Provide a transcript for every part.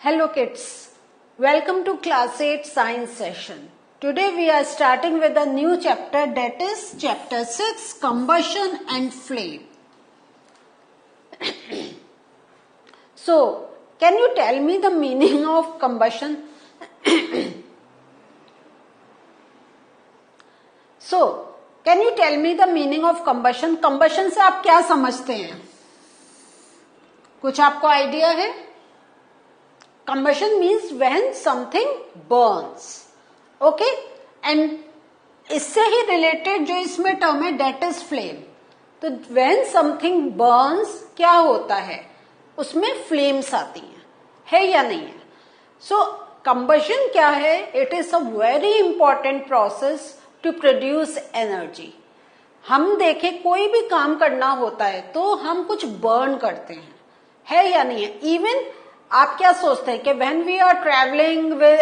Hello kids, welcome to class 8 science session. Today we are starting with a new chapter, that is chapter 6, combustion and flame. So, can you tell me the meaning of combustion? So, can you tell me the meaning of combustion? Combustion से आप क्या समझते हैं? कुछ आपको idea है? Combustion means when something burns, okay? And इससे ही related जो इसमें term है that is flame. तो when something burns क्या होता है? उसमें flames आती है या नहीं है? So combustion क्या है? It is a very important process to produce energy. हम देखें कोई भी काम करना होता है तो हम कुछ burn करते हैं, है या नहीं है? Even आप क्या सोचते हैं कि when we are traveling with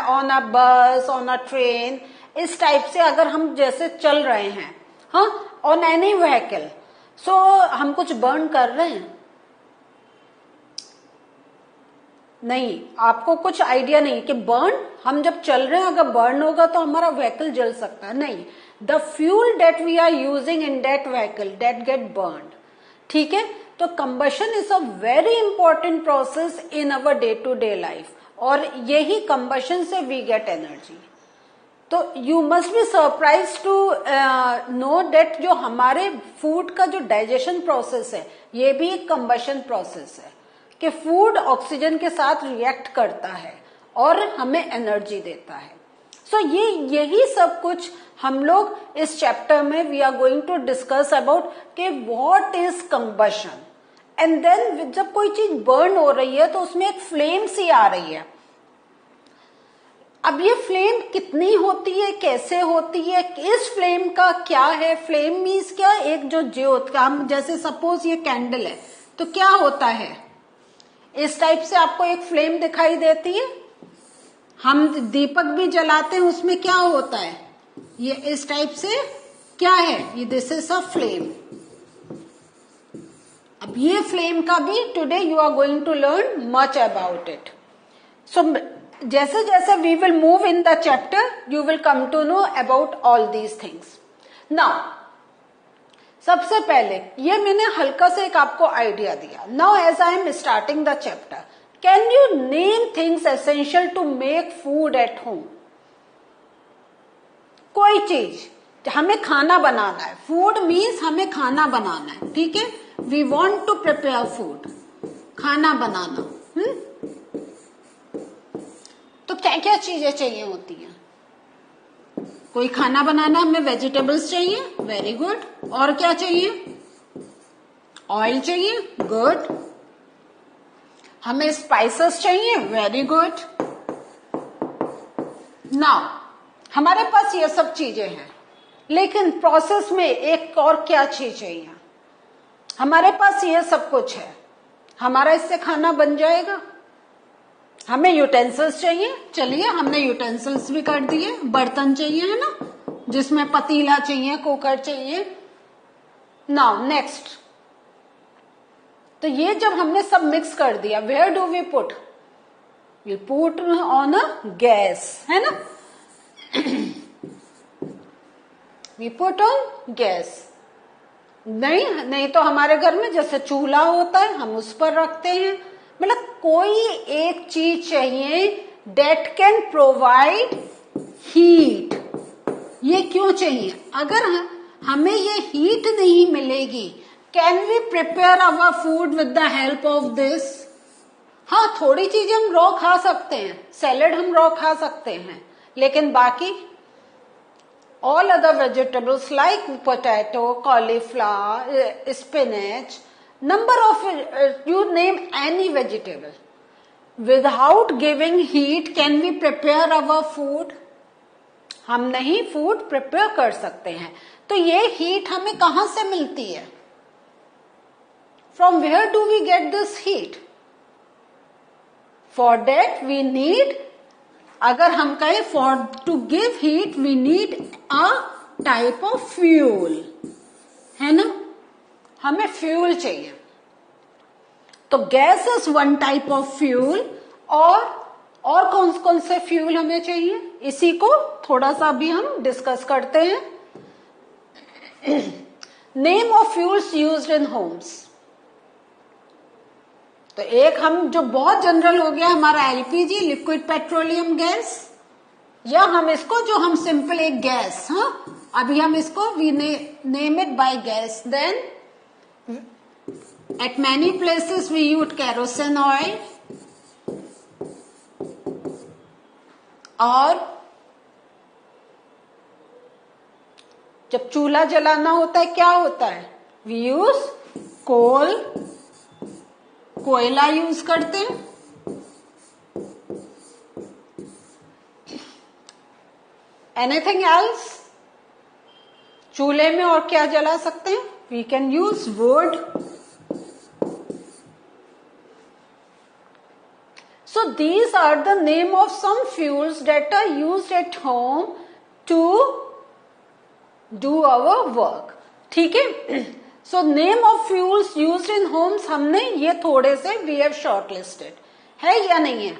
on a bus, on a train, इस टाइप से अगर हम जैसे चल रहे हैं, हाँ, on any vehicle, so हम कुछ burn कर रहे हैं? नहीं, आपको कुछ आइडिया नहीं कि burn, हम जब चल रहे हैं अगर burn होगा तो हमारा vehicle जल सकता है? नहीं, the fuel that we are using in that vehicle that get burned, ठीक है? तो combustion is a very important process in our day to day life और यही combustion से we get energy. तो you must be surprised to know that जो हमारे food का जो digestion process है ये भी एक combustion process है कि food oxygen के साथ react करता है और हमें energy देता है. So यही सब कुछ हम लोग इस चैप्टर में we are going to discuss about कि what is combustion. And then जब कोई चीज बर्न हो रही है तो उसमें एक फ्लेम सी आ रही है. अब ये फ्लेम कितनी होती है, कैसे होती है, इस फ्लेम का क्या है? फ्लेम मीन्स क्या? एक जो ज्योत का, हम जैसे सपोज ये कैंडल है तो क्या होता है? इस टाइप से आपको एक फ्लेम दिखाई देती है. हम दीपक भी जलाते हैं, उसमें क्या होता है? ये इस टाइप से क्या है? ये दिस इज अ फ्लेम. अब ये फ्लेम का भी today you are going to learn much about it. So जैसे जैसे we will move in the chapter you will come to know about all these things. Now सबसे पहले ये मैंने हल्का से एक आपको आइडिया दिया. Now as I am starting the chapter, can you name things essential to make food at home? कोई चीज, हमें खाना बनाना है. फूड मीन्स हमें खाना बनाना है, ठीक है? We want to prepare food, खाना बनाना. तो क्या क्या चीजें चाहिए होती हैं? कोई खाना बनाना, हमें वेजिटेबल्स चाहिए, वेरी गुड. और क्या चाहिए? ऑयल चाहिए, गुड. हमें स्पाइसेस चाहिए, वेरी गुड. नाउ हमारे पास ये सब चीजें हैं, लेकिन प्रोसेस में एक और क्या चीज चाहिए? हमारे पास ये सब कुछ है, हमारा इससे खाना बन जाएगा? हमें यूटेंसिल्स चाहिए. चलिए हमने यूटेंसिल्स भी कर दिए. बर्तन चाहिए, है ना, जिसमें पतीला चाहिए, कुकर चाहिए. नाउ नेक्स्ट, तो ये जब हमने सब मिक्स कर दिया, where do we put? We put on a gas, है ना. We put on gas. नहीं तो हमारे घर में जैसे चूल्हा होता है हम उस पर रखते हैं. मतलब कोई एक चीज चाहिए डेट कैन प्रोवाइड हीट. ये क्यों चाहिए? अगर हमें ये हीट नहीं मिलेगी, can we prepare our food with the help of this? हाँ, थोड़ी चीजें हम रॉ खा सकते हैं, सैलेड हम रॉ खा सकते हैं, लेकिन बाकी all other vegetables like potato, cauliflower, spinach, number of you name any vegetable, without giving heat can we prepare our food? हम नहीं फूड प्रिपेयर कर सकते हैं. तो ये हीट हमें कहां से मिलती है? From where do we get this heat? For that we need, अगर हम कहें for to give heat we need a type of fuel, है ना, हमें फ्यूल चाहिए. तो gas is one type of fuel और कौन कौन से फ्यूल हमें चाहिए, इसी को थोड़ा सा भी हम डिस्कस करते हैं। Name of fuels used in Holmes. तो एक हम जो बहुत जनरल हो गया हमारा एलपीजी, लिक्विड पेट्रोलियम गैस, या हम इसको जो हम सिंपल एक गैस, हाँ अभी हम इसको we name it by gas. Then at many places we use kerosene oil, और जब चूल्हा जलाना होता है क्या होता है, वी यूज कोयला यूज करते हैं। एनीथिंग एल्स, चूल्हे में और क्या जला सकते हैं, we can use wood. So these are the name of some fuels that are used at home to do our work. ठीक है, so name of fuels used in homes हमने ये थोड़े से we have shortlisted, है या नहीं है।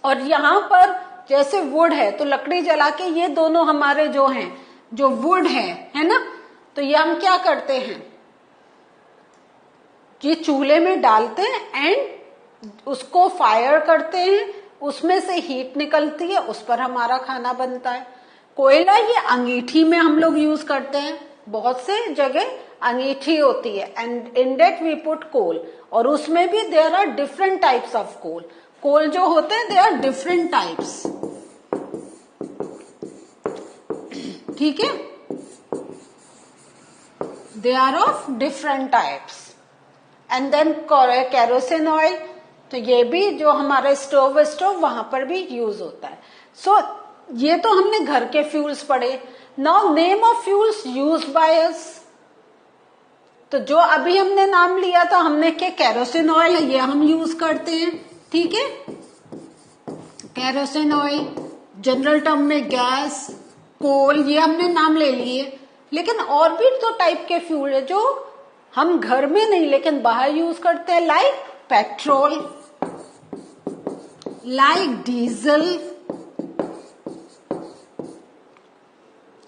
और यहाँ पर जैसे वुड है तो लकड़ी जला के, ये दोनों हमारे जो हैं, जो वुड है ना, तो ये हम क्या करते हैं, ये चूल्हे में डालते हैं एंड उसको फायर करते हैं, उसमें से हीट निकलती है, उस पर हमारा खाना बनता है। कोयला ये अंगीठी में हम लोग यूज करते हैं, बहुत से जगह अंगीठी होती है, and in that we put coal, और उसमें भी there are different types of coal. Coal जो होते हैं दे आर डिफरेंट टाइप्स, ठीक है, they are of different types. And then kerosene oil, तो ये भी जो हमारे स्टोव वहां पर भी यूज होता है। सो ये तो हमने घर के फ्यूल्स पढ़े। Now name of fuels used by अस, तो जो अभी हमने नाम लिया था हमने के केरोसिन ऑयल है, ये हम यूज करते हैं, ठीक है, केरोसिन ऑयल, जनरल टर्म में गैस, कोल, ये हमने नाम ले लिए। लेकिन और भी तो टाइप के फ्यूल है जो हम घर में नहीं लेकिन बाहर यूज करते हैं, लाइक पेट्रोल, लाइक डीजल।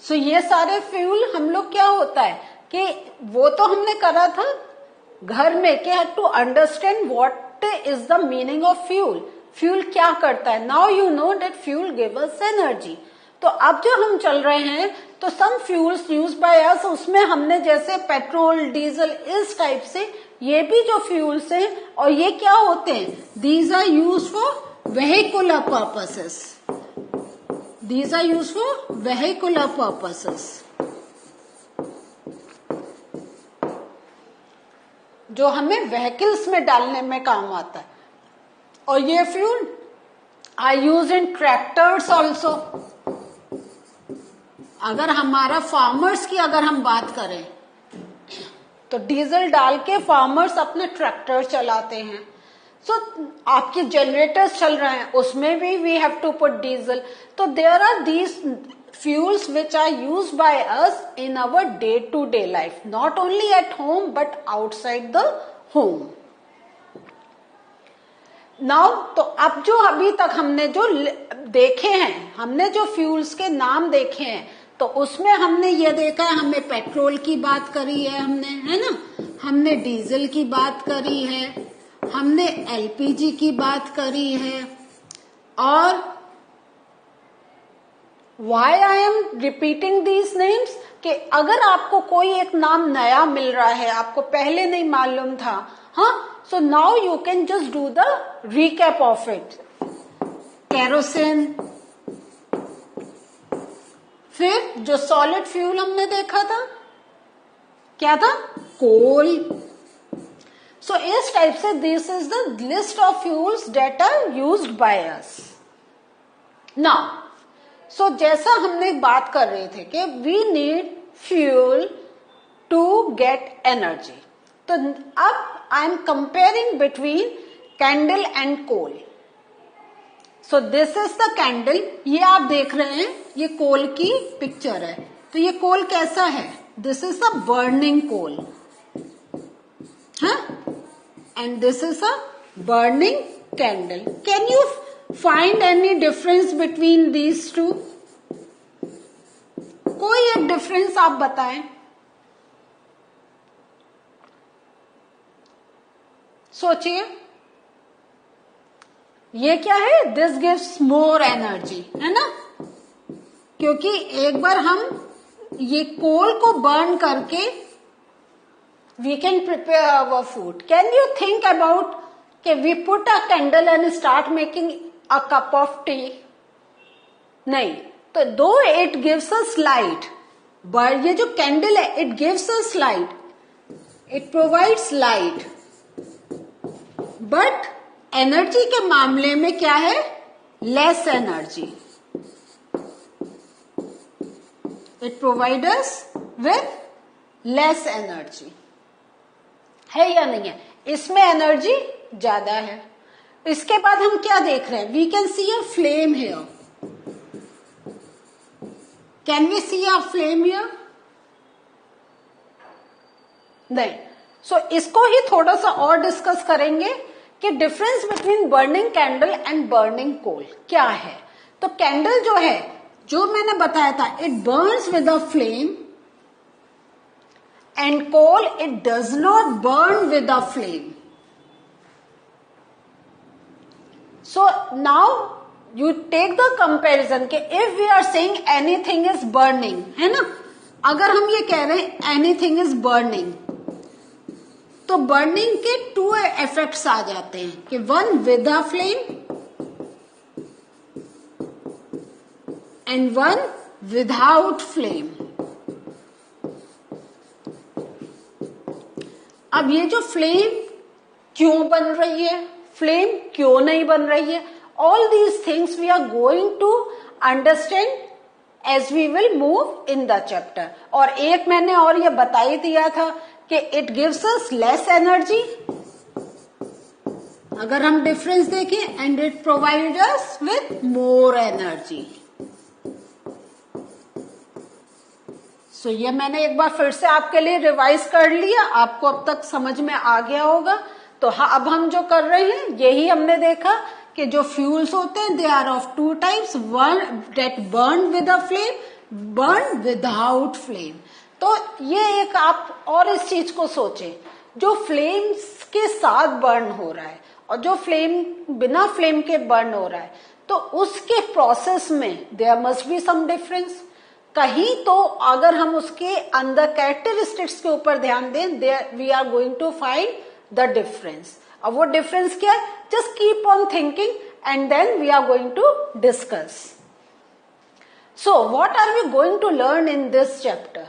सो ये सारे फ्यूल हम लोग क्या होता है कि वो तो हमने करा था घर में, कि to understand what is the meaning of fuel, fuel क्या करता है। Now you know that fuel give us energy. तो अब जो हम चल रहे हैं तो some fuels use by us, उसमें हमने जैसे पेट्रोल, डीजल, इस टाइप से ये भी जो फ्यूल्स हैं, और ये क्या होते हैं, these are use for vehicular purposes, these are used for vehicular purposes, जो हमें व्हीकल्स में डालने में काम आता है। और ये fuel are use in tractors also. अगर हमारा फार्मर्स की अगर हम बात करें तो डीजल डाल के फार्मर्स अपने ट्रैक्टर चलाते हैं। सो आपके जनरेटर्स चल रहे हैं उसमें भी we have to put diesel. तो there are these fuels which are used by us in our day to day life, not only at home but outside the home. Now तो अब जो अभी तक हमने जो देखे हैं, हमने जो फ्यूल्स के नाम देखे हैं, तो उसमें हमने ये देखा है, हमें पेट्रोल की बात करी है हमने, है ना, हमने डीजल की बात करी है, हमने एलपीजी की बात करी है। और why I am repeating these names, कि अगर आपको कोई एक नाम नया मिल रहा है, आपको पहले नहीं मालूम था, हाँ, सो now you can just do the recap of it. Kerosene, फिर जो सॉलिड फ्यूल हमने देखा था क्या था, कोल। सो इस टाइप से this is the list of fuels that are used by us. Now so जैसा हमने बात कर रहे थे कि we need fuel to get energy, तो अब I am comparing between candle and coal. So this is the candle, ये आप देख रहे हैं, ये कोल की पिक्चर है। तो ये कोल कैसा है, this is the burning coal, हाँ, and this is a burning candle. Can you find any difference between these two? कोई एक डिफरेंस आप बताएं. सोचिए, ये क्या है? दिस गिव्स मोर एनर्जी, है ना, क्योंकि एक बार हम ये कोल को बर्न करके we can prepare our food. Can you think about कि we put a candle and start making a cup of tea? नहीं. तो though it gives us light, but ये जो कैंडल है it gives us light, it provides light, but energy के मामले में क्या है? Less energy. It provide us with less energy. है या नहीं है? इसमें एनर्जी ज्यादा है. इसके बाद हम क्या देख रहे हैं? We can see a flame here. Can we see a flame here? नहीं. सो इसको ही थोड़ा सा और डिस्कस करेंगे कि difference between burning candle and burning coal क्या है. तो कैंडल जो है, जो मैंने बताया था, it burns with a flame, and coal it does not burn with a flame. So now you take the comparison कि if we are saying anything is burning, है ना, अगर हम ये कह रहे हैं एनीथिंग इज बर्निंग, तो बर्निंग के टू इफेक्ट्स आ जाते हैं कि one with a flame and one without flame. अब ये जो फ्लेम क्यों बन रही है, फ्लेम क्यों नहीं बन रही है, all these things we are going to understand as we will move in the chapter. और एक मैंने और ये बता ही दिया था कि it gives us less energy, अगर हम डिफरेंस देखें, and it provide us with more energy. So ये मैंने एक बार फिर से आपके लिए रिवाइज कर लिया. आपको अब तक समझ में आ गया होगा. तो हाँ, अब हम जो कर रहे हैं यही हमने देखा कि जो फ्यूल्स होते हैं they are of two types, one that burn with a flame, burn without flame. तो ये एक आप और इस चीज को सोचें, जो फ्लेम्स के साथ बर्न हो रहा है और जो फ्लेम बिना फ्लेम के बर्न हो रहा है, तो उसके प्रोसेस में there must be some difference. कहीं तो अगर हम उसके अंदर कैरेक्टरिस्टिक्स के ऊपर ध्यान दें, we are going to find the difference. अब वो डिफरेंस क्या है? Just keep on thinking and then we are going to discuss. So what are we going to learn in this chapter?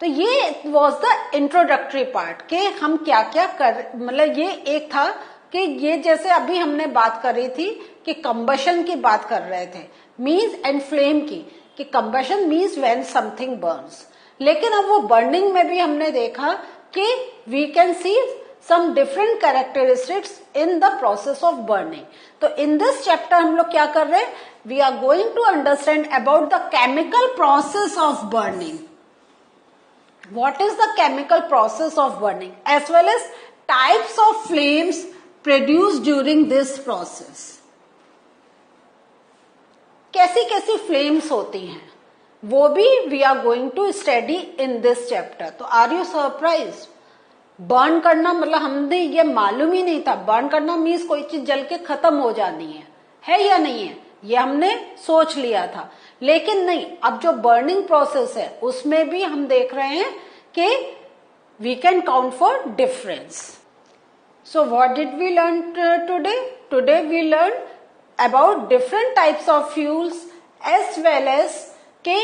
तो ये वॉज द इंट्रोडक्टरी पार्ट के हम क्या क्या कर, मतलब ये एक था कि ये जैसे अभी हमने बात कर रही थी कि कंबशन की बात कर रहे थे, मीन्स एंड फ्लेम की, कि combustion means when something burns. लेकिन अब वो बर्निंग में भी हमने देखा कि we can see some different characteristics in the process of burning. तो in this chapter हम लोग क्या कर रहे हैं? We are going to understand about the chemical process of burning. What is the chemical process of burning, as well as types of flames produced during this process. कैसी कैसी flames होती हैं वो भी we are going to study in this chapter. तो are you surprised? Burn करना मतलब हमने ये मालूम ही नहीं था. बर्न करना मीन्स कोई चीज जल के खत्म हो जानी है या नहीं है, ये हमने सोच लिया था. लेकिन नहीं, अब जो बर्निंग प्रोसेस है उसमें भी हम देख रहे हैं कि we can count for difference. So what did we learn today? Today we learn about different types of fuels as well as के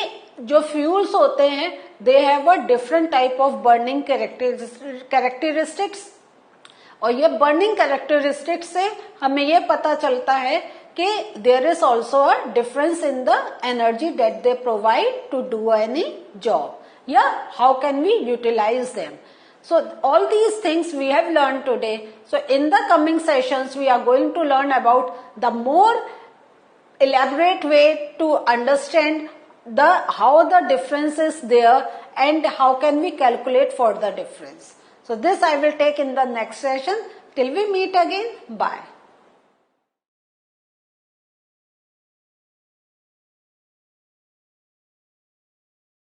जो फ्यूल्स होते हैं they have a different type of burning characteristics. और ये burning characteristics से हमें ये पता चलता है कि there is also a difference in the energy that they provide to do any job. Yeah, how can we utilize them? So all these things we have learned today. So in the coming sessions we are going to learn about the more elaborate way to understand how the difference is there and how can we calculate for the difference. So this I will take in the next session. Till we meet again, bye.